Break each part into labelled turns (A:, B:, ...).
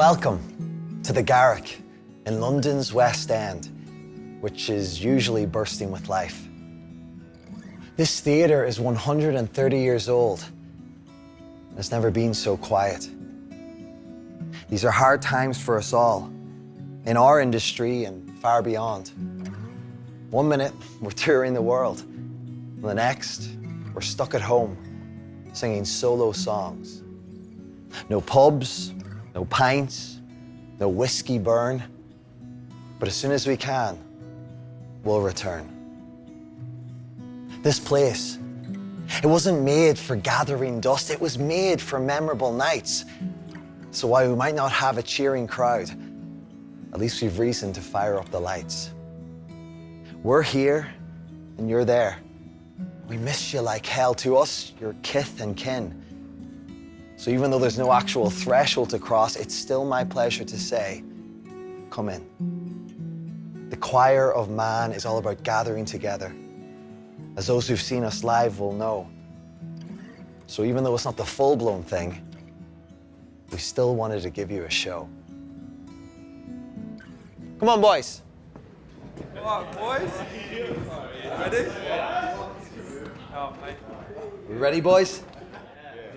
A: Welcome to the Garrick in London's West End, which is usually bursting with life. This theatre is 130 years old. It's never been so quiet. These are hard times for us all, in our industry and far beyond. One minute, we're touring the world. And the next, we're stuck at home, singing solo songs. No pubs, no pints, no whiskey burn. But as soon as we can, we'll return. This place, it wasn't made for gathering dust, it was made for memorable nights. So while we might not have a cheering crowd, at least we've reason to fire up the lights. We're here and you're there. We miss you like hell. To us, you're kith and kin. So even though there's no actual threshold to cross, it's still my pleasure to say, come in. The choir of man is all about gathering together, as those who've seen us live will know. So even though it's not the full-blown thing, we still wanted to give you a show. Come on, boys.
B: Come on, boys. Ready? Oh, mate.
A: We ready, boys?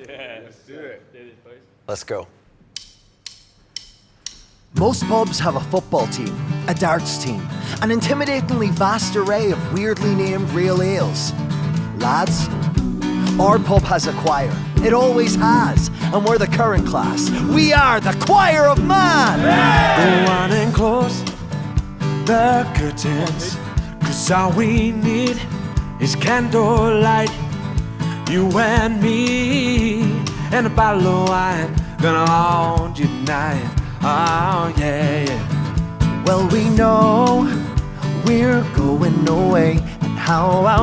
B: Yeah, let's do it.
A: Let's go.
C: Most pubs have a football team, a darts team, an intimidatingly vast array of weirdly named real ales. Lads, our pub has a choir. It always has, and we're the current class. We are the choir of man!
D: Go on and close the curtains, 'cause all we need is candlelight. You and me, and a bottle of wine, gonna hold you tonight. Oh yeah, yeah.
C: Well, we know we're going away, and how I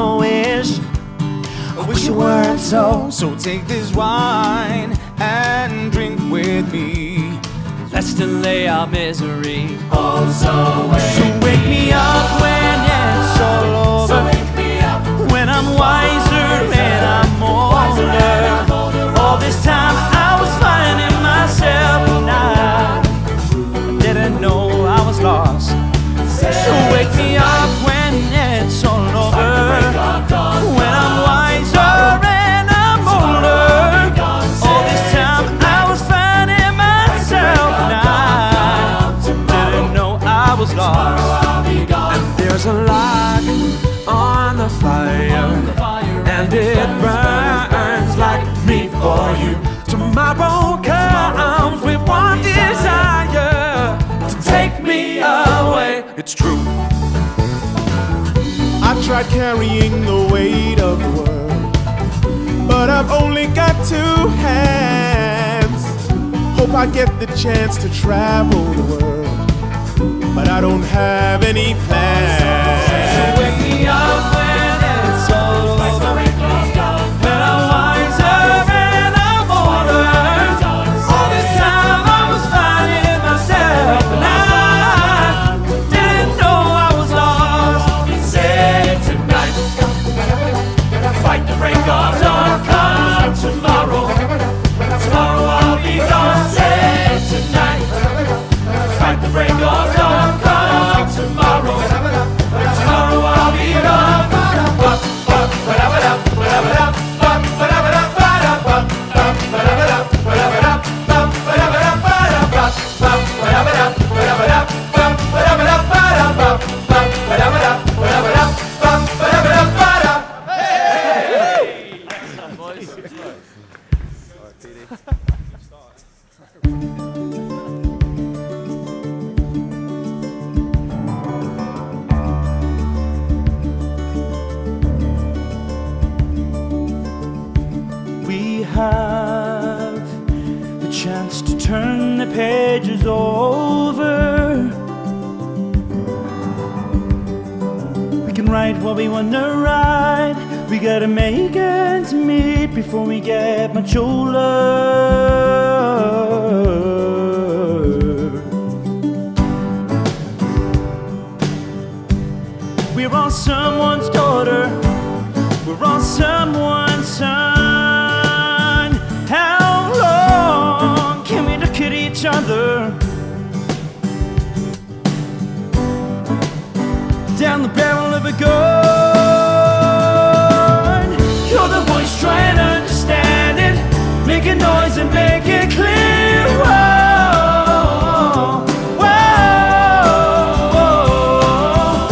C: wish you weren't so.
E: So take this wine and drink with me.
F: Let's delay our misery.
E: So wake me up when it's all over. When I'm wiser and I'm older. All this time I was finding myself and I didn't know I was lost. So wake me up when it's all over. When I'm wiser and I'm older. All this time I was finding myself and I didn't know I was lost.
D: And there's a light on the fire, and it burns like me for you. Tomorrow comes with one desire, to take me away. It's true.
G: I tried carrying the weight of the world, but I've only got two hands. Hope I get the chance to travel the world, but I don't have any plans.
E: So wake me up when it's all over. When I'm wiser and I'm older. All this time I was finding myself and I didn't know I was lost. Say tonight, fight the break of dawn. Come tomorrow, tomorrow I'll be gone. Say tonight, fight the break of dawn. Come tomorrow, tomorrow I'll be gone. We have the chance to turn the pages over. We can write what we want to write. We gotta make ends meet before we get much older. We're all someone's daughter. We're all someone's son. How long can we look at each other a gun. You're the voice trying to understand it. Make a noise and make it clear. Whoa, whoa, whoa.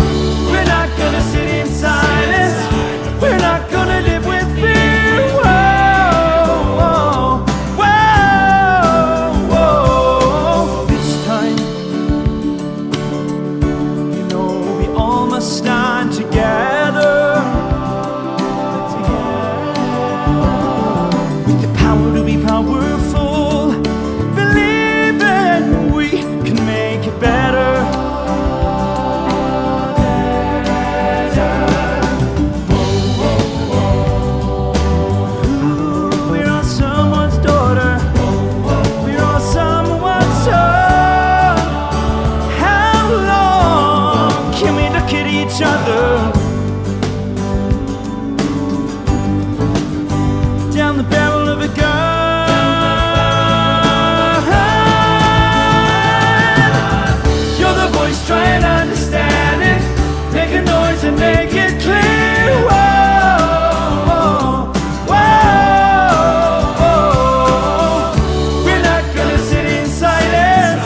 E: We're not gonna sit in silence. We're not gonna live with fear. Whoa, whoa, whoa. This time, you know we all must stand together. With the power to be powerful, believing we can make it better. We're all someone's daughter. We're all someone's son. How long can we look at each other? Down the barrel of a gun. You're the voice trying to understand it. Make a noise and make it clear. Whoa, whoa, whoa. We're not gonna sit in silence.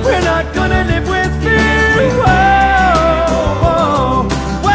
E: We're not gonna live with fear. Whoa, whoa, whoa.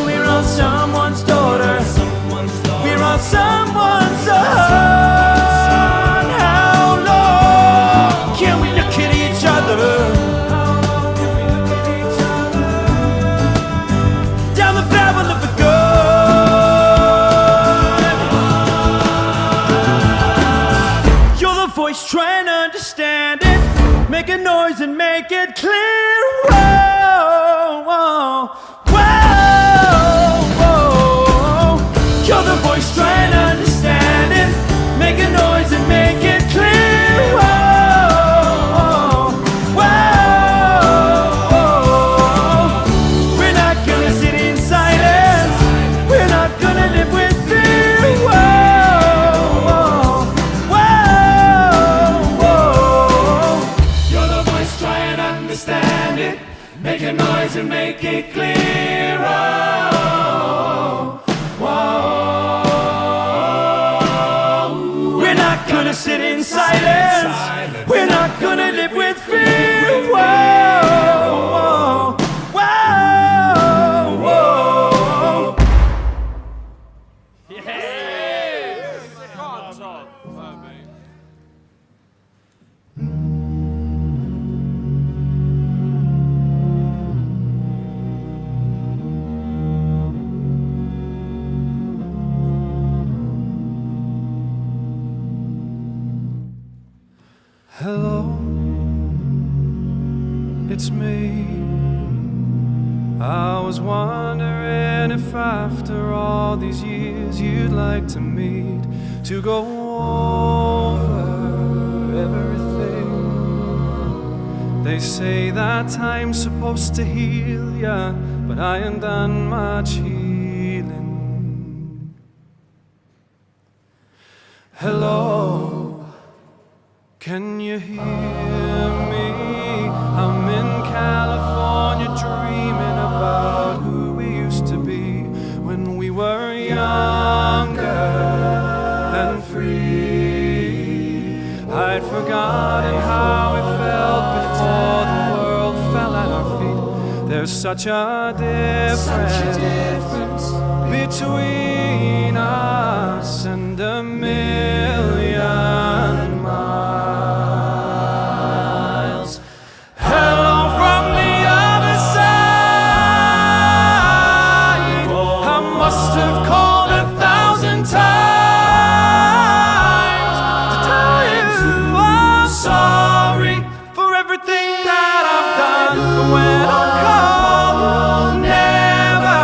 E: We're all someone's daughter. We're all someone's son. How long can we look at each other? Down the barrel of a gun. You're the voice trying to understand it. Make a noise and make it clear. Whoa, whoa, whoa, whoa. You're the voice trying to understand it. Make a noise and make it clear. Whoa, whoa, whoa. We're not gonna sit in silence. We're not gonna live with fear. Whoa, whoa, whoa. You're the voice trying to understand it. Make a noise and make it clear. Whoa, whoa. We're not gonna sit in silence. We're not gonna live with fear. Whoa, whoa, whoa.
D: Hello, it's me. I was wondering if after all these years you'd like to meet to go over everything. They say that time's supposed to heal ya, but I ain't done much healing. Hello, can you hear me? I'm in California dreaming about who we used to be when we were younger and free. I'd forgotten how it felt before the world fell at our feet. There's such a difference between us and a million miles. Hello from the other side. I must have called 1,000 times to tell you I'm sorry for everything that I've done. But when I call, never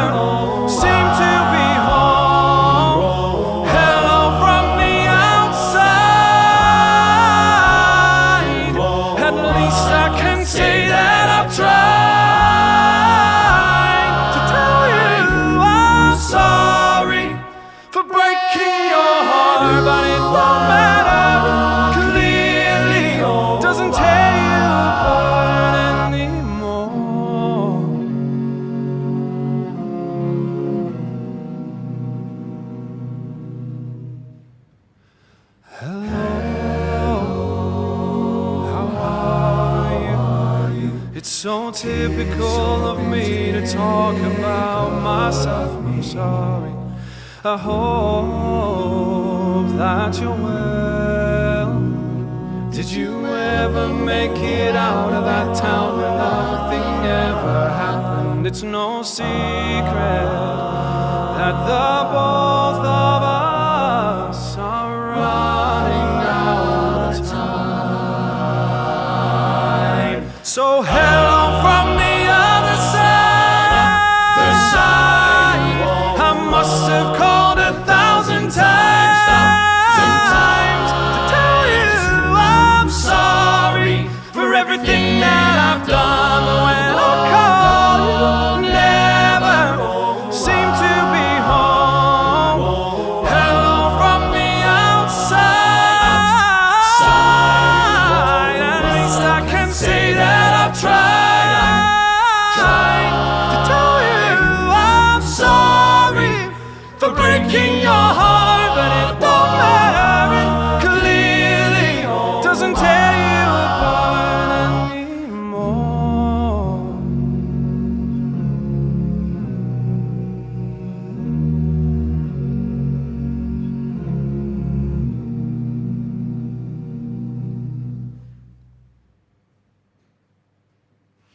B: so typical of me to talk about myself. I'm sorry. I hope that you're well. Did you ever make it out of that town where nothing ever happened? It's no secret that the both of us are running out of time. So hello from the other side. I must have called 1,000 times to tell you I'm sorry for everything that I've done. But when I call, you'll never seem to be home. Hello from the outside. At least I can say that I've tried to tell you I'm sorry for breaking your heart, but it don't matter. It clearly doesn't tear you apart anymore.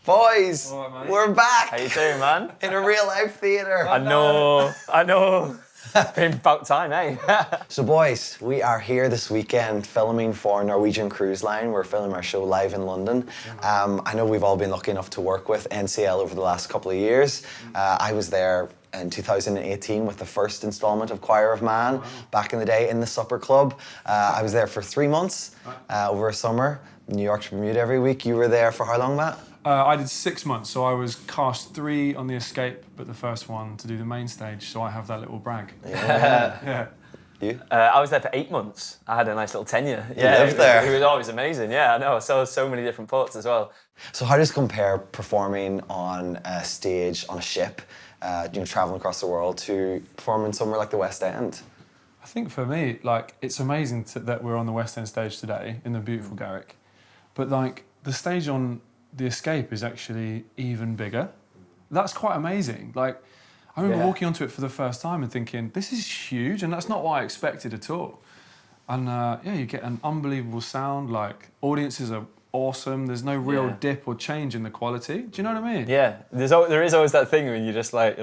A: Boys,
B: All right, mate.
A: we're back
H: How you doing, man?
A: in a real life theatre.
H: I know. Been about time, eh?
A: So boys, we are here this weekend filming for Norwegian Cruise Line. We're filming our show live in London. I know we've all been lucky enough to work with NCL over the last couple of years. I was there in 2018 with the first installment of Choir of Man, back in the day in the Supper Club. I was there for 3 months over a summer, New York to Bermuda every week. You were there for how long, Matt?
B: I did 6 months, so I was cast 3 on The Escape, but the first one to do the main stage, so I have that little brag. Yeah.
A: You?
H: I was there for 8 months. I had a nice little tenure.
A: lived there.
H: It was always amazing. Yeah, I know. So many different parts as well.
A: So how does it compare performing on a stage on a ship, traveling across the world, to performing somewhere like the West End?
B: I think for me, like, it's amazing that we're on the West End stage today in the beautiful Garrick, but like the stage on The Escape is actually even bigger. That's quite amazing. Like, I remember walking onto it for the first time and thinking, this is huge, and that's not what I expected at all. And you get an unbelievable sound, like, audiences are awesome, there's no real dip or change in the quality. Do you know what I mean?
H: Yeah, there is always that thing when you're just like,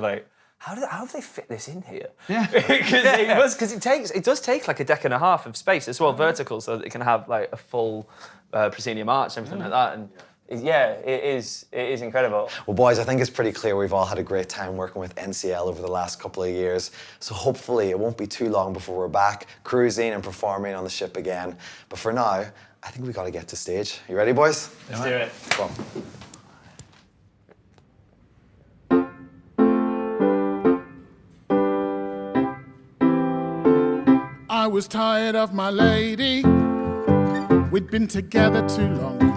H: how have they fit this in here?
B: Yeah.
H: Because it does take like a deck and a half of space as well, vertical, so that it can have like a full proscenium arch and everything like that. And it is incredible.
A: Well, boys, I think it's pretty clear we've all had a great time working with NCL over the last couple of years. So hopefully it won't be too long before we're back cruising and performing on the ship again. But for now, I think we got to get to stage. You ready, boys?
H: Let's do it.
A: Come on.
G: I was tired of my lady. We'd been together too long.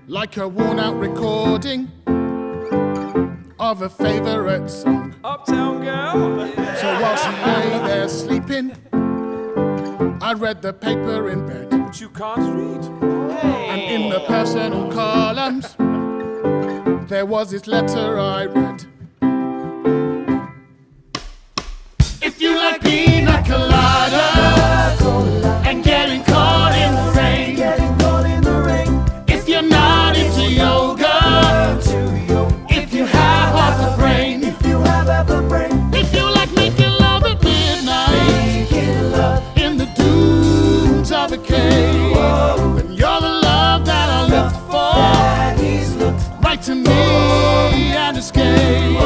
G: Like a worn-out recording of a favorite song.
B: Uptown Girl.
G: So while she lay there sleeping, I read the paper in bed.
B: But you can't read.
G: And in the personal columns, there was this letter I read. If you like pina coladas and getting caught in the rain, if you're not into yoga, if you have half a brain, if you like making love at midnight in the dunes of a cave, then you're the love that I look for. Write to me and escape.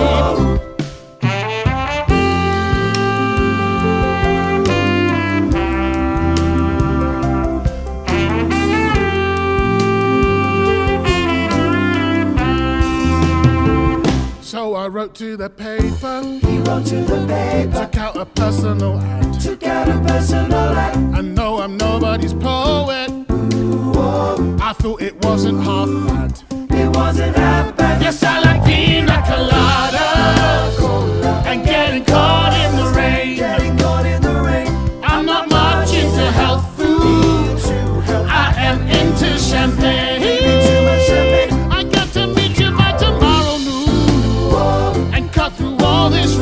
G: So I wrote to the paper. He wrote to the paper. Took out a personal ad. And no, I'm nobody's poet. I thought it wasn't half bad. Yes, I like pina coladas and getting caught in the rain. I'm not much into health food. I am into champagne. I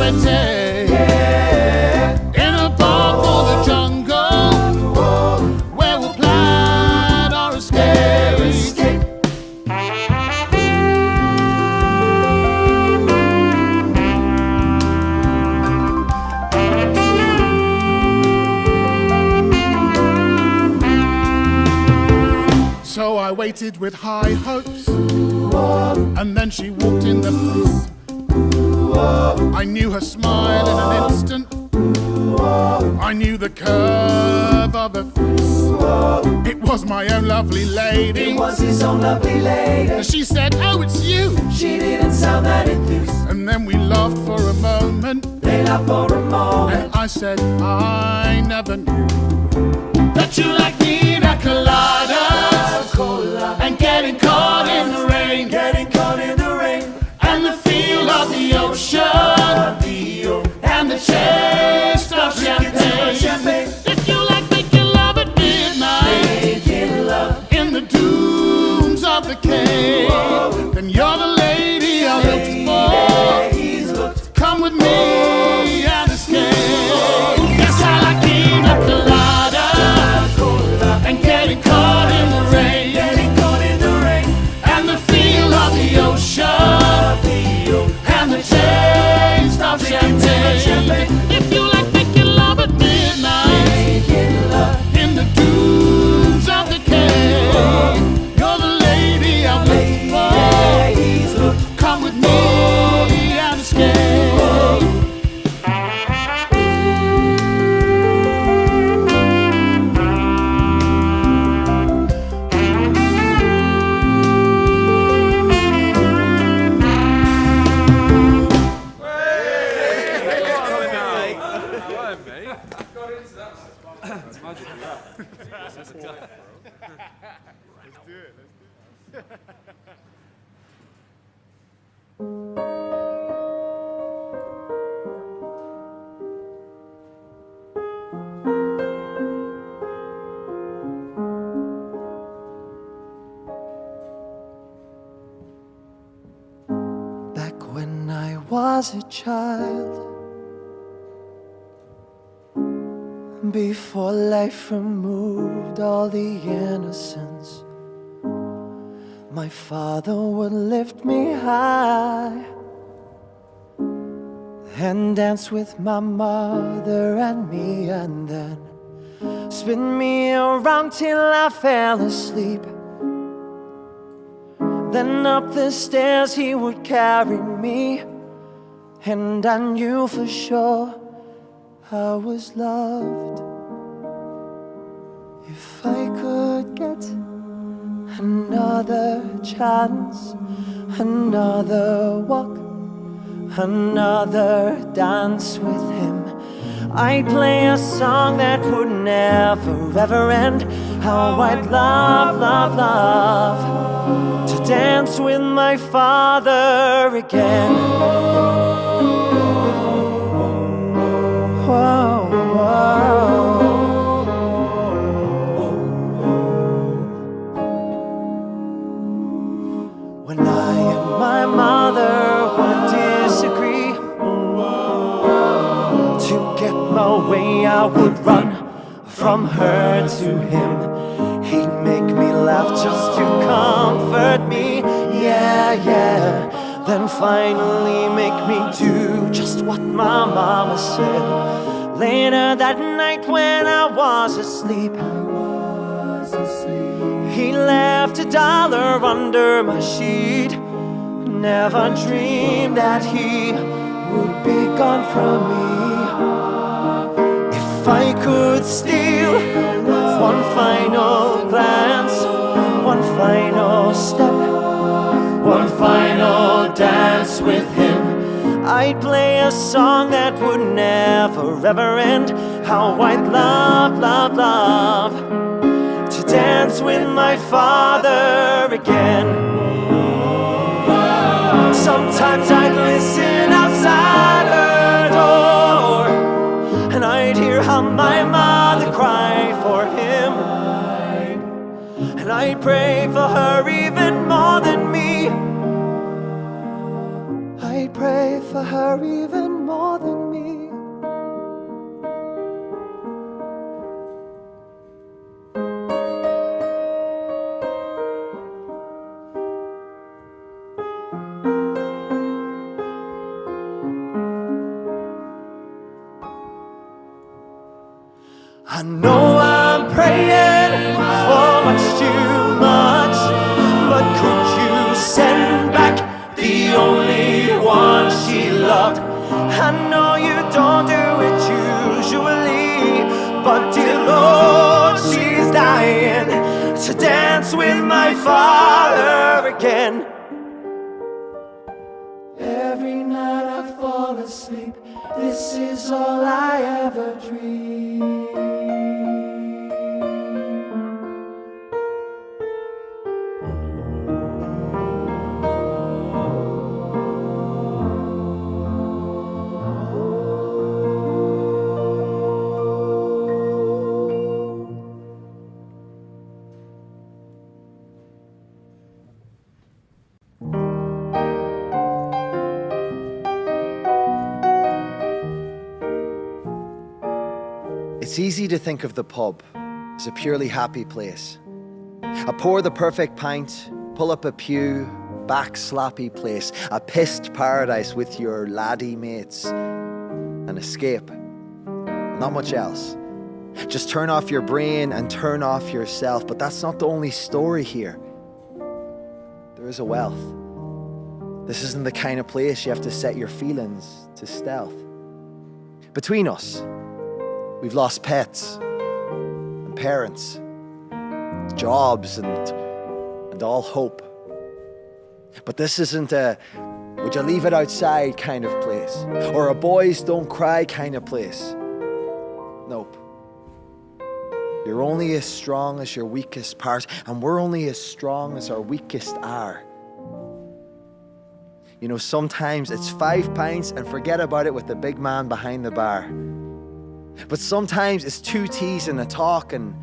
G: sweaty. In a bar for the jungle, where we'll plan our escape. So I waited with high hopes, and then she walked in the place. I knew her smile in an instant. I knew the curve of her face. It was my own lovely lady.
E: It was his own lovely lady.
G: She said, "Oh, it's you."
E: She didn't sound that enthused.
G: And then we laughed for a moment.
E: They laughed for a moment.
G: And I said, I never knew that you like pina coladas and getting caught in the rain.
E: Getting caught in the rain.
G: And the feel of the ocean and the taste of champagne. If you like making love at midnight,
E: Making love.
G: in the dunes of the cave, then you're the lady I looked for.
E: He's looked.
G: Come with me and escape. Yes, I like pina colada and getting caught in the rain.
E: Getting caught in the rain.
G: And the feel of the ocean and the taste of champagne. If you like making love at midnight,
E: Making love.
G: in the dunes of the cave, you're the lady I'm looking for.
E: He's looked.
G: Come with me and escape.
C: Back when I was a child, before life removed all the innocence, my father would lift me high and dance with my mother and me, and then spin me around till I fell asleep. Then up the stairs he would carry me, and I knew for sure I was loved. If I could get another chance, another walk, another dance with him, I'd play a song that would never ever end. How I'd love, love, love to dance with my father again. Whoa, whoa. When I and my mother would disagree, to get my way I would run from her to him. He'd make me laugh just to comfort me, yeah, yeah. Then finally make me do just what my mama said. Later that night when I was asleep, he left $1 under my sheet. Never dreamed that he would be gone from me. If I could steal one final glance, one final step, one final dance with him, I'd play a song that would never ever end. How I'd love, love, love to dance with my father again. Sometimes I'd listen outside her door, and I'd hear how my mother cried for him, and I'd pray for her even more than me. I'd pray for her even more
E: I know I'm praying for much too much, but could you send back the only one she loved? I know you don't do it usually, but dear Lord, she's dying to dance with my father again. Every night I fall asleep, this is all I ever dream.
C: It's easy to think of the pub as a purely happy place. A pour the perfect pint, pull up a pew, back slappy place, a pissed paradise with your laddie mates, an escape. Not much else. Just turn off your brain and turn off yourself, but that's not the only story here. There is a wealth. This isn't the kind of place you have to set your feelings to stealth. Between us, we've lost pets and parents, jobs and all hope. But this isn't a would you leave it outside kind of place, or a boys don't cry kind of place. Nope. You're only as strong as your weakest part, and we're only as strong as our weakest are. You know, sometimes it's 5 pints and forget about it with the big man behind the bar. But sometimes it's 2 teas and a talk, and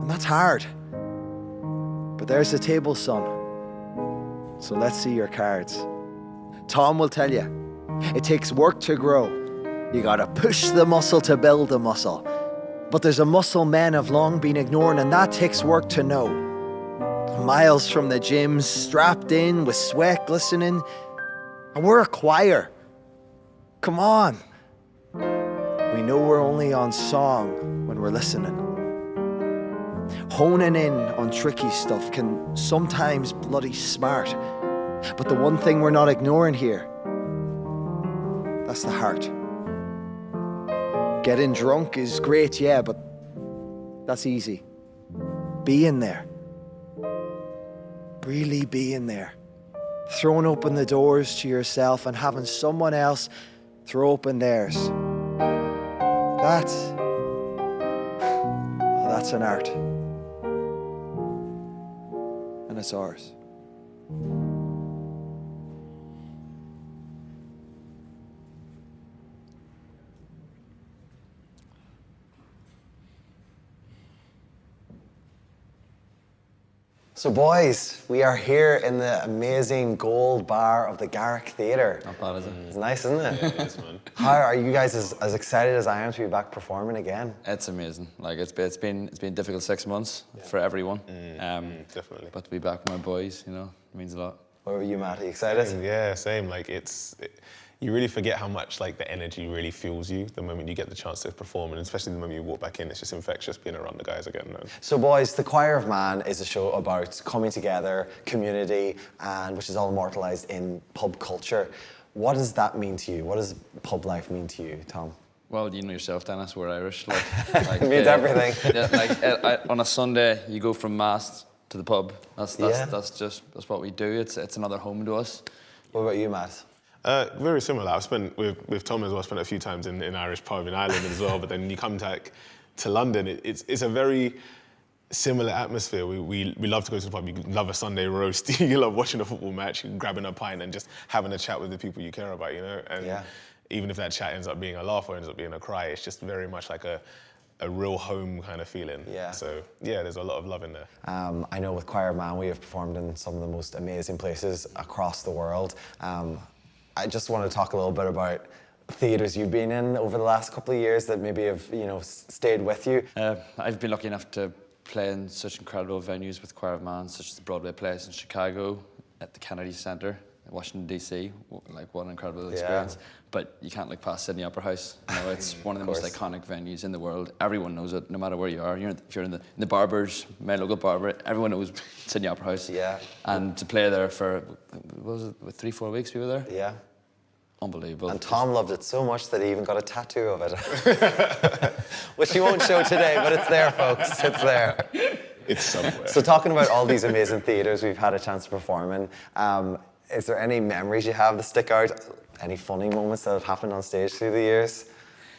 C: that's hard. But there's the table, son. So let's see your cards. Tom will tell you, it takes work to grow. You gotta push the muscle to build the muscle. But there's a muscle men have long been ignoring, and that takes work to know. Miles from the gym, strapped in with sweat glistening. And we're a choir. Come on. We know we're only on song when we're listening. Honing in on tricky stuff can sometimes bloody smart. But the one thing we're not ignoring here, that's the heart. Getting drunk is great, yeah, but that's easy. Being there. Really being there. Throwing open the doors to yourself and having someone else throw open theirs. That's an art. And it's ours.
A: So boys, we are here in the amazing gold bar of the Garrick Theatre.
I: Not bad, is it?
A: It's nice, isn't it?
I: Yeah, it is, man.
A: How are you guys as excited as I am to be back performing again?
I: It's amazing. Like it's been a difficult 6 months for everyone.
J: Definitely.
I: But to be back with my boys, you know, it means a lot.
A: What about you, Matt? Are you excited?
J: Yeah, same. Like you really forget how much like the energy really fuels you the moment you get the chance to perform, and especially the moment you walk back in. It's just infectious being around the guys again. Man.
A: So boys, The Choir of Man is a show about coming together, community, and which is all immortalised in pub culture. What does that mean to you? What does pub life mean to you, Tom?
I: Well, you know yourself, Dennis, we're Irish. Like
A: It means everything.
I: Yeah, on a Sunday, you go from mass to the pub. That's what we do. It's another home to us.
A: What about you, Matt?
J: Very similar. I've spent with Tom as well. Spent a few times in Irish pub in Ireland as well. But then when you come to London, it's a very similar atmosphere. We love to go to the pub. You love a Sunday roast. You love watching a football match, grabbing a pint, and just having a chat with the people you care about. You know, and even if that chat ends up being a laugh or ends up being a cry, it's just very much like a real home kind of feeling. Yeah. So yeah, there's a lot of love in there.
A: I know with Choir of Man, we have performed in some of the most amazing places across the world. I just want to talk a little bit about theatres you've been in over the last couple of years that maybe have, stayed with you.
I: I've been lucky enough to play in such incredible venues with Choir of Man, such as the Broadway plays in Chicago, at the Kennedy Center, Washington DC. Like, what an incredible experience! But you can't look past Sydney Opera House. You know, it's one of the most iconic venues in the world. Everyone knows it, no matter where you are. If you're in the barbers, my local barber, everyone knows Sydney Opera House.
A: Yeah.
I: And to play there for, what was it, 3-4 weeks we were there?
A: Yeah.
I: Unbelievable.
A: And Tom loved it so much that he even got a tattoo of it. Which he won't show today, but it's there, folks. It's there.
J: It's somewhere.
A: So talking about all these amazing theatres we've had a chance to perform in, is there any memories you have that stick out? Any funny moments that have happened on stage through the years?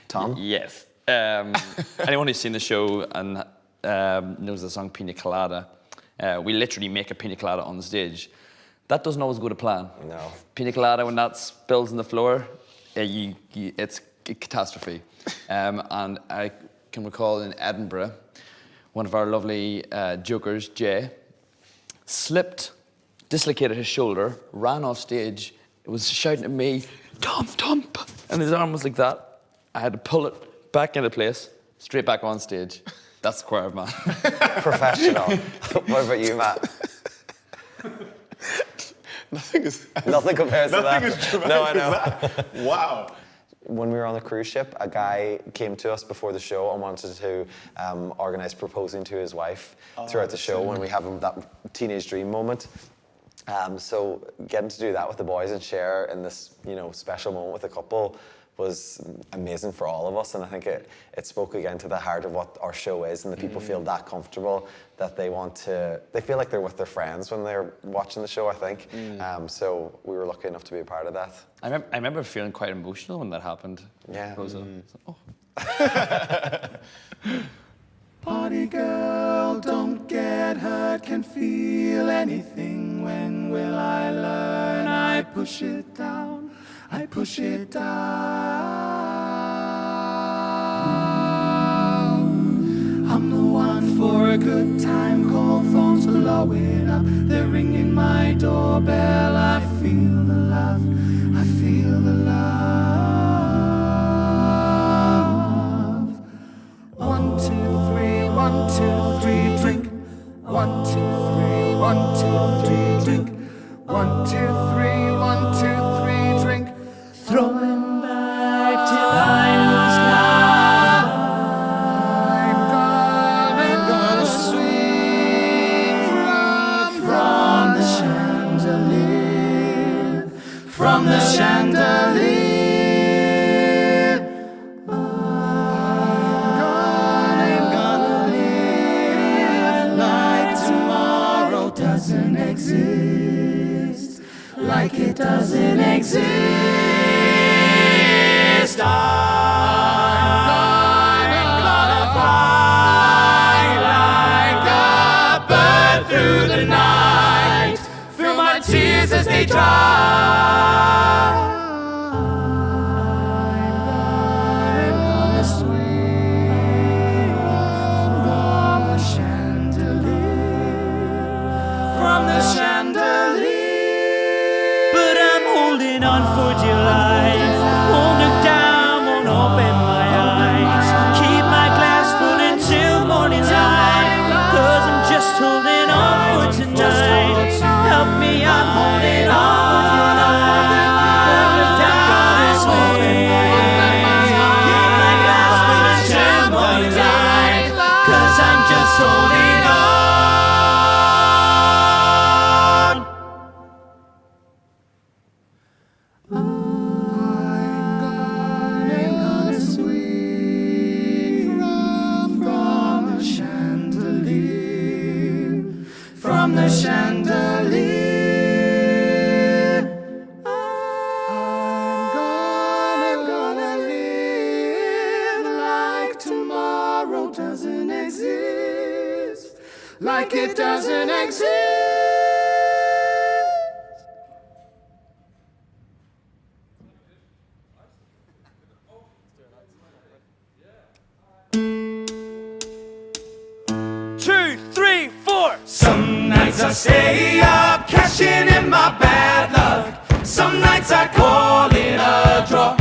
A: Tom?
I: Yes. Anyone who's seen the show and knows the song Pina Colada, we literally make a pina colada on the stage. That doesn't always go to plan.
A: No.
I: Pina colada, when that spills on the floor, it's a catastrophe. And I can recall in Edinburgh, one of our lovely jokers, Jay, slipped, dislocated his shoulder, ran off stage. It was shouting at me, Tom, Tom, and his arm was like that. I had to pull it back into place, straight back on stage. That's choir man.
A: Professional. What about you, Matt? Nothing compares to that.
J: Nothing as dramatic
A: No, I know.
J: as that. Wow.
A: When we were on the cruise ship, a guy came to us before the show and wanted to organise proposing to his wife throughout the show when we have that teenage dream moment. So getting to do that with the boys and share in this, special moment with a couple was amazing for all of us, and I think it spoke again to the heart of what our show is, and the people feel that comfortable that they feel like they're with their friends when they're watching the show, I think. So we were lucky enough to be a part of that.
I: I remember feeling quite emotional when that happened.
A: Yeah.
E: Party girl, don't get hurt, can feel anything. When will I learn? I push it down, I push it down. I'm the one for a good time, call phones blowing up. They're ringing my doorbell, I feel the love, I feel the love. 1, 2, 3, 1, 2, 3, drink. 1, 2, 3, 1, 2, 3, drink. 1, 2, 3, 1, 2, 3, drink. Throwing back till I lose count. I'm gonna swing from the chandelier, from the chandelier. Doesn't exist, like it doesn't exist. I'm gonna fly like a bird through the night, feel my tears as they dry. I'm gonna swing from the chandelier, from the chandelier. But I'm holding on for dear life, won't look down, won't open my eyes, keep my glass full until morning light, 'cause I'm just holding on for tonight. Help me, I'm holding on for dear life, won't look down this way, keep my glass full until morning light, 'cause I'm just holding on. From the chandelier, I'm gonna live like tomorrow doesn't exist, like it doesn't exist. Some nights I stay up, cashing in my bad luck. Some nights I call it a draw.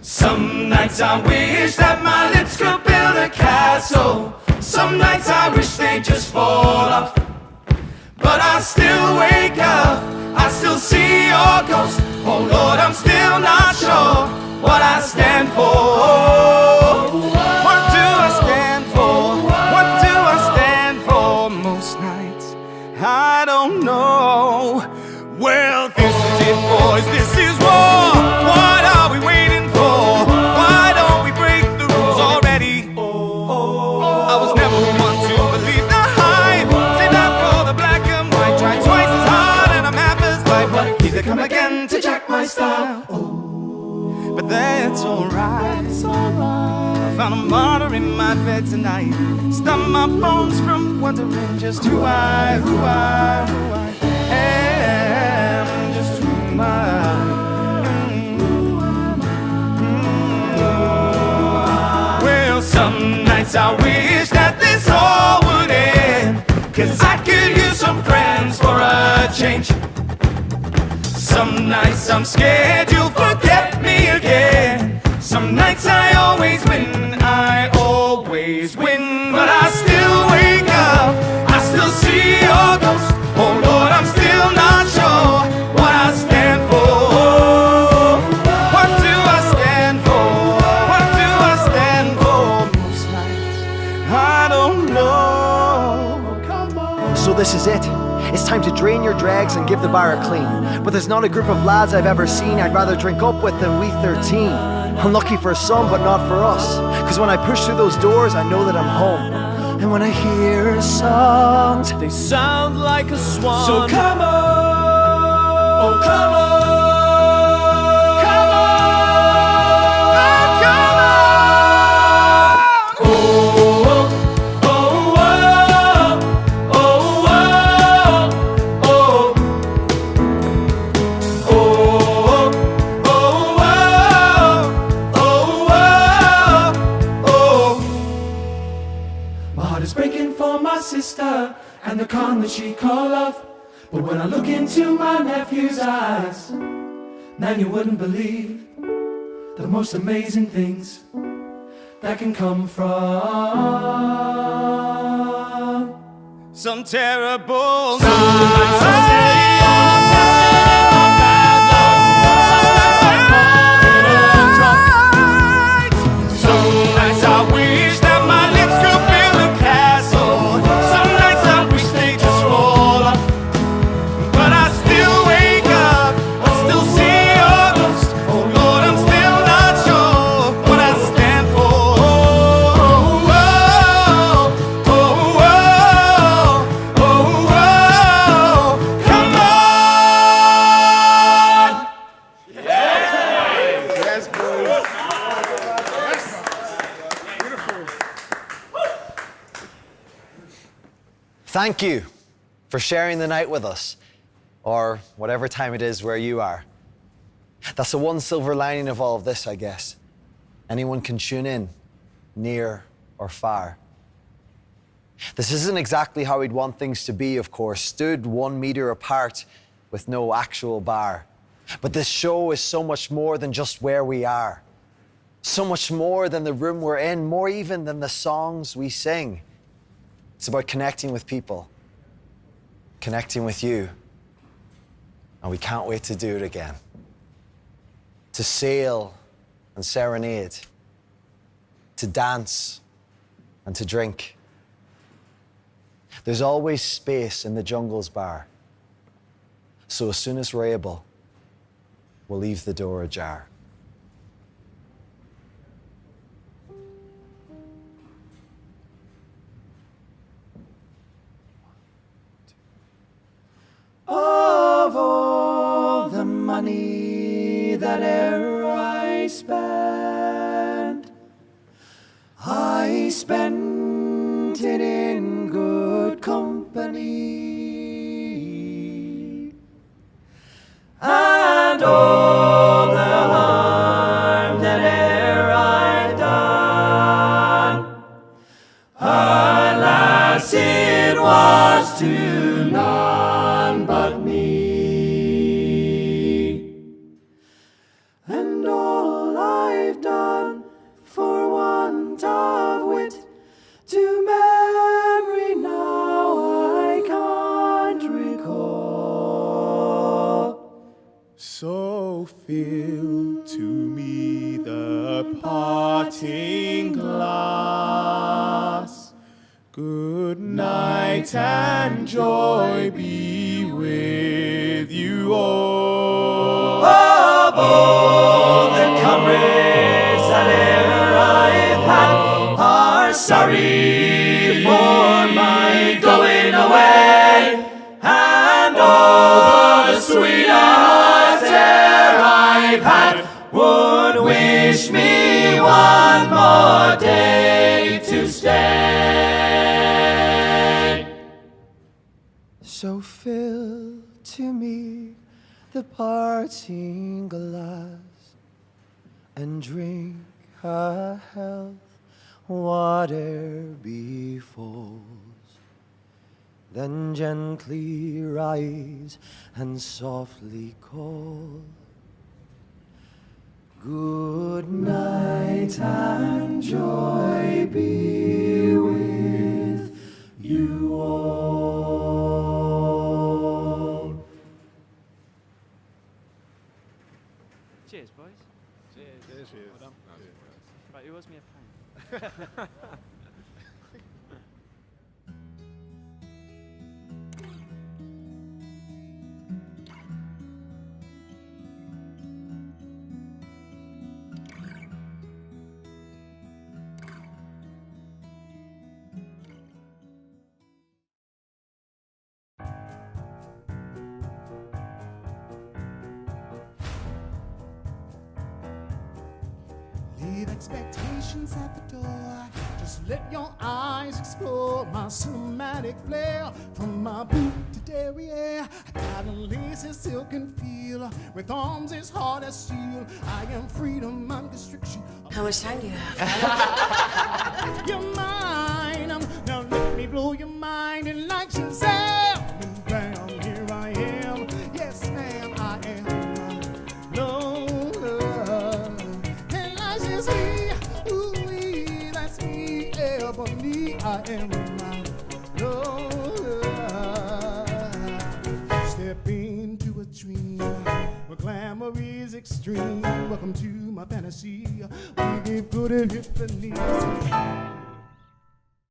E: Some nights I wish that my lips could build a castle. Some nights I wish they'd just fall off. But I still wake up, I still see your ghost. Oh Lord, I'm still not sure what I stand for. What do I stand for? What do I stand for? Most nights I don't know. Well, this is it, boys, this is war. What are we waiting for? Why don't we break the rules already? I was never one to believe the hype. Say that for the black and white. Try twice as hard and I'm half as light. But here they come again to jack my style. But that's alright. I found a martyr in my bed tonight. Stunned my bones from wondering just who I am. Just who I Well, some nights I wish that this all would end, 'cause I could use some friends for a change. Some nights I'm scared you'll forget me again. Some nights I always win, but I still wake up, I still see your ghost. Oh Lord, I'm still not sure what I stand for. What do I stand for? What do I stand for? Most nights I don't know.
C: So this is it. It's time to drain your dregs and give the bar a clean. But there's not a group of lads I've ever seen I'd rather drink up with than we 13. Unlucky for some, but not for us. 'Cause when I push through those doors, I know that I'm home. And when I hear songs,
F: They sound like a swan.
E: So come on, oh come on, come on, come on. Oh, oh, oh, oh, oh, oh, oh, oh, oh, oh. My heart is breaking for my sister and the con that she called love. But when I look into my nephew's eyes, man, you wouldn't believe the most amazing things that can come from some terrible nights.
A: Thank you for sharing the night with us, or whatever time it is where you are. That's the one silver lining of all of this, I guess. Anyone can tune in, near or far. This isn't exactly how we'd want things to be, of course, stood 1 meter apart with no actual bar. But this show is so much more than just where we are. So much more than the room we're in, more even than the songs we sing. It's about connecting with people, connecting with you. And we can't wait to do it again. To sail and serenade, to dance and to drink. There's always space in the Jungles bar. So as soon as we're able, we'll leave the door ajar.
E: Of all the money that e'er I spent it in good company, and all the harm that e'er I've done, alas, it was to none but me. And all I've done for want of wit, to memory now I come.
G: the parting glass. Good night and joy be with you all.
E: Of all the comrades that e'er I've had are sorry for my going away, and all the sweethearts e'er I've had would wish me one more day to stay.
C: So fill to me the parting glass and drink her health, whate'er befalls. Then gently rise and softly call. Good night and joy be with you all.
H: Cheers, boys.
J: Cheers.
H: Right, who owes me a pound?
G: Leave expectations at the door. Just let your eyes explore my cinematic flair. From my boot to derriere, I got a lacy silken feel. With arms as hard as steel, I am freedom, I'm constriction.
K: How much time do you have?
G: You're mine. Now let me blow your mind. And like Shazam, and bam, here I am. Yes, ma'am, I am. I am my Lord. Step into a dream where glamour is extreme. Welcome to my fantasy. We give good epiphanies.